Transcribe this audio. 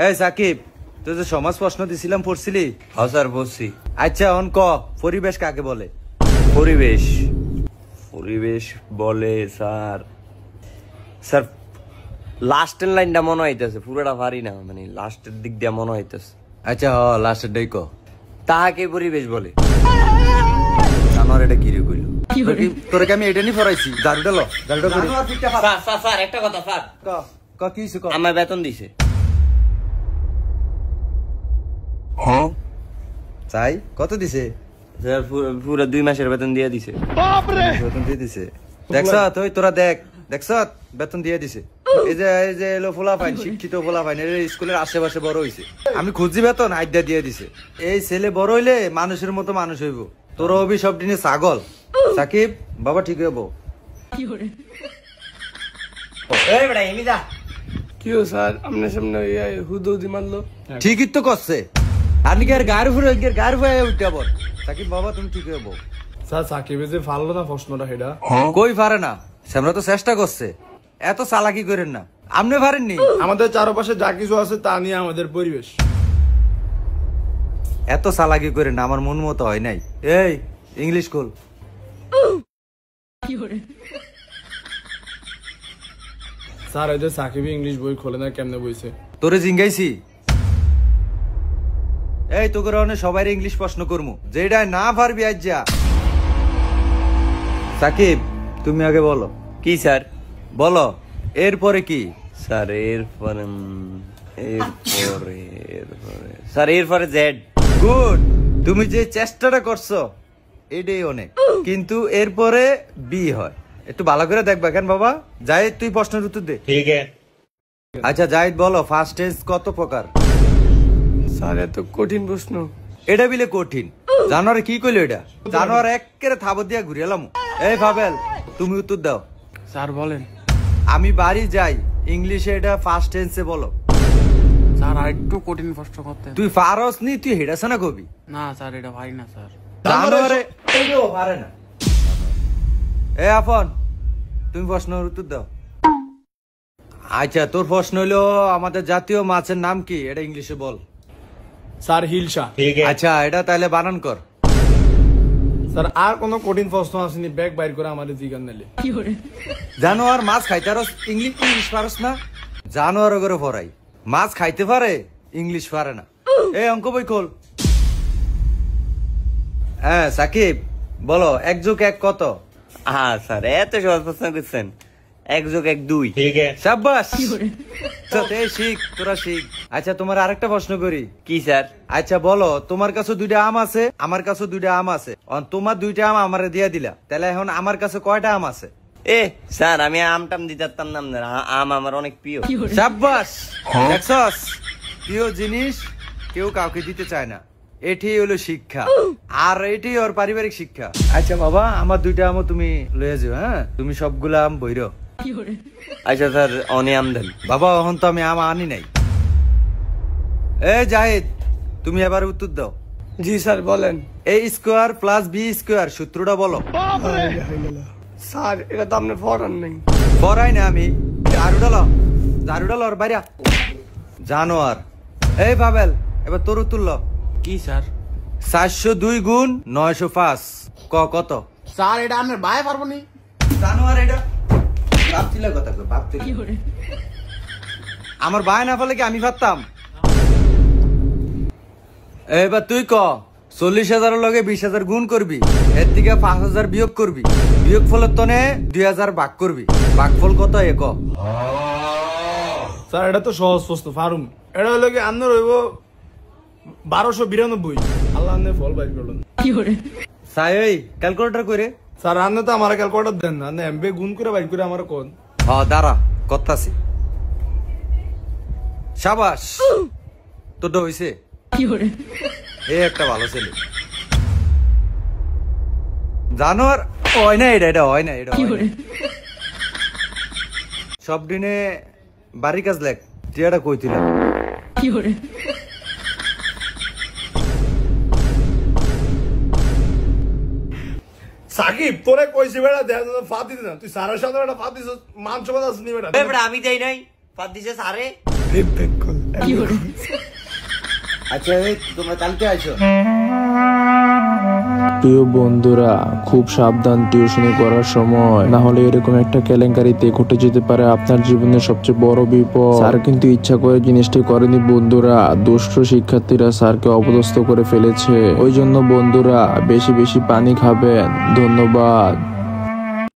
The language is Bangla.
এই সাকিব, তুই যে সমাজ প্রশ্ন দিছিলাম পড়ছিলি? হ্যাঁ স্যার পড়ছি। আচ্ছা অন ক, পরিবেশ কাকে বলে? পরিবেশ পরিবেশ বলে স্যার স্যার লাস্টের লাইনটা মনে হইতেছে, পুরোটা পারি না, মানে লাস্টের দিক দিয়ে মনে হইতেছে। আচ্ছা হ, লাস্টের ডাই ক। তাহাকে পরিবেশ বলে। আমার এটা কি রে কইল? তোরে কি আমি এটা নি পড়াইছি? দারুটা ল, দারুটা করি। স্যার একটা কথা স্যার। ক ক কি হইছে ক? আমার বেতন দিছে। হ্যাঁ চাই কত দিছে? স্যার পুরো 2 মাসের বেতন দিয়ে দিছে। বেতন দিয়ে দিছে? দেখছ তুই, তোরা দেখছ বেতন দিয়ে দিছে। এই যে এলো ফোলাফাইন, শিক্ষিত ফোলাফাইন, এর স্কুলের আশেপাশে বড় হইছে। আমি খুঁজি বেতন আইডা দিয়ে দিছে। এই ছেলে বড় হইলে মানুষের মতো মানুষ হইব। তোর অভি সব দিনে ছাগল। সাকিব বাবা ঠিক হইব। এই বেটা এমিদা কি হো স্যার, আপনার সামনে হুদুদি মারলো। ঠিকই তো করছে। আপনি কি আর গাড়ি ফুরে উঠতে বল। সাকিব বাবা তুমি ঠিক হইব। স্যার সাকিবে যে ফাললো না প্রশ্নটা, সেটা কই পারে না, আমরা তো চেষ্টা করছে। এত চালাকি করেন না, আপনি পারেননি। আমাদের চারপাশে যা কিছু আছে তা নিয়ে আমাদের পরিবেশ। এত চালাকি করেন না, আমার মন মতো হয় নাই। এই ইংলিশ খোল। স্যার এই যে সাকিবে ইংলিশ বই খোলে না, কেমনে বইছে? তোরে জিঙ্গাইছি। এই তোকে সবাই ইংলিশ প্রশ্ন করবো, যেটা না পারবি আজ যা। সাকিব তুমি আগে বলো। কি স্যার? বলো এরপরে কি? স্যার এরপরে জেড। গুড, তুমি যে চেষ্টাটা করছো এটাই অনেক, কিন্তু এরপরে বি হয়। একটু ভালো করে দেখবা কেন বাবা। জাহিদ তুই প্রশ্নের উত্তর দে। ঠিক আছে। আচ্ছা জাহিদ বলো, ফার্স্ট টেন্স কত প্রকার? স্যার এত কঠিন প্রশ্ন। এটা বিলে কঠিন। জানোয়ারে কি কইলো এটা? জানোয়ার একেবারে থাবর দিয়া ঘুরে এলাম। এই পাবেল তুমি উত্তর দাও। স্যার বলেন। আমি বাড়ি যাই, ইংলিশে এটা ফার্স্ট টেন্সে বলো। স্যার আরেকটু কঠিন প্রশ্ন করতে। তুই পারস নি, তুই হেডাছ না কবি। না স্যার এটা ভাই না স্যার। জানোয়ারে এটাও পারে না। এ আপন তুমি প্রশ্নের উত্তর দাও। আচ্ছা তোর প্রশ্ন হলো আমাদের জাতীয় মাছের নাম কি, এটা ইংলিশে বল। স্যার হিলসা। আচ্ছা এটা তাহলে বানান কর। স্যার আর কোন কঠিন প্রশ্ন আসেনি, ব্যাগ বাইর করে আমাদের জিজ্ঞান নিলে। জানোয়ার মাছ খাইতে পারস, ইংলিশ পারস না? জানোয়ার করে পড়াই, মাছ খাইতে পারে, ইংলিশ পারে না। এই অঙ্ক বই খোল। হ্যাঁ সাকিব বলো 1 + 1 কত? হ্যাঁ স্যার এত সহজ প্রশ্ন করছেন। 1 + 1 2। শাবাশ, শিখ তোরা শিখ। আচ্ছা তোমার আরেকটা প্রশ্ন করি। কি স্যার? আচ্ছা বলো, তোমার কাছে 2টা আম আছে, আমার কাছে 2টা আম আছে, তোমার 2টা আম আমারে দিয়ে দিলা, তাহলে এখন আমার কাছে কয়টা আম আছে? এ স্যার আমি আমটাম দিতাম না, আম আমার অনেক প্রিয়। শাবাশ, দেখছস প্রিয় জিনিস কেউ কাউকে দিতে চায় না, এটি হলো শিক্ষা, আর এটি ওর পারিবারিক শিক্ষা। আচ্ছা বাবা আমার 2টা আমও তুমি লয়ে যাও। হ্যাঁ তুমি সবগুলা আম বইরো। আচ্ছা স্যার অনে আম দেন। বাবা এখন তো আমি আম আনি নাই। এ জাহিদ তুমি এবার উত্তর দাও। জি স্যার বলেন। A² + B² সূত্রটা বলো। স্যার এটা তো আপনার ফরান নেই। পড়াই না আমি। ঝাড়ুটা লর বাইরা জানোয়ার। এই পাবেল এবার তোর উত্তর ল। কি স্যার? 402 গুণ 905 কত? স্যার এটা আপনার ভাই পারবো নি। জানোয়ার এটা ভাবছিলে কথা কই, ভাবতে আমার ভাই না পারলে কি আমি পারতাম? এবার তুই ক 40,000 লগে 20,000 গুণ করবি, এর থেকে 5,000 বিয়োগ করবি, বিয়োগ ফলের তনে 2,000 ভাগ করবি, ভাগফল কত এ ক? স্যার এটা তো সহজ প্রশ্ন ফারুম। এটা হলো কি আপনার হইব 1292। আল্লাহ আপনি ফল বাইর করলেন। সাই ওই ক্যালকুলেটর করে। স্যার আপনি তো আমার ক্যালকুলেটর দেন না, আপনি এমবে গুণ করে বাইর করে আমার কোন। হ্যাঁ দাঁড়া করতাছি। শাবাশ তোরটা হইছে। এই একটা ভালো ছেলে। জানোয়ার হয় না, এটা হয় না, এটা সব দিনে বাড়ি কাজ লেখ টিয়াটা কইছিলাম। সাকিব তোরে কইছি বেটা দেখ ফাঁদ দিতে না, তুই সারের সাথে বেটা ফাঁদ দিছ, মান সম্মান আছে নি বেটা। আমি যাই নাই, ফাঁদ দিছে সারে। আচ্ছা এই তোমরা কালকে আইছো? প্রিয় বন্ধুরা, খুব সাবধান টিউশনি করার সময়, না হলে এরকম একটা কেলেঙ্কারিতে ঘটে যেতে পারে আপনার জীবনের সবচেয়ে বড় বিপদ। স্যার কিন্তু ইচ্ছা করে জিনিসটি করেনি বন্ধুরা, দুষ্ট শিক্ষার্থীরা স্যারকে অপদস্থ করে ফেলেছে। ওই জন্য বন্ধুরা বেশি বেশি পানি খাবেন। ধন্যবাদ।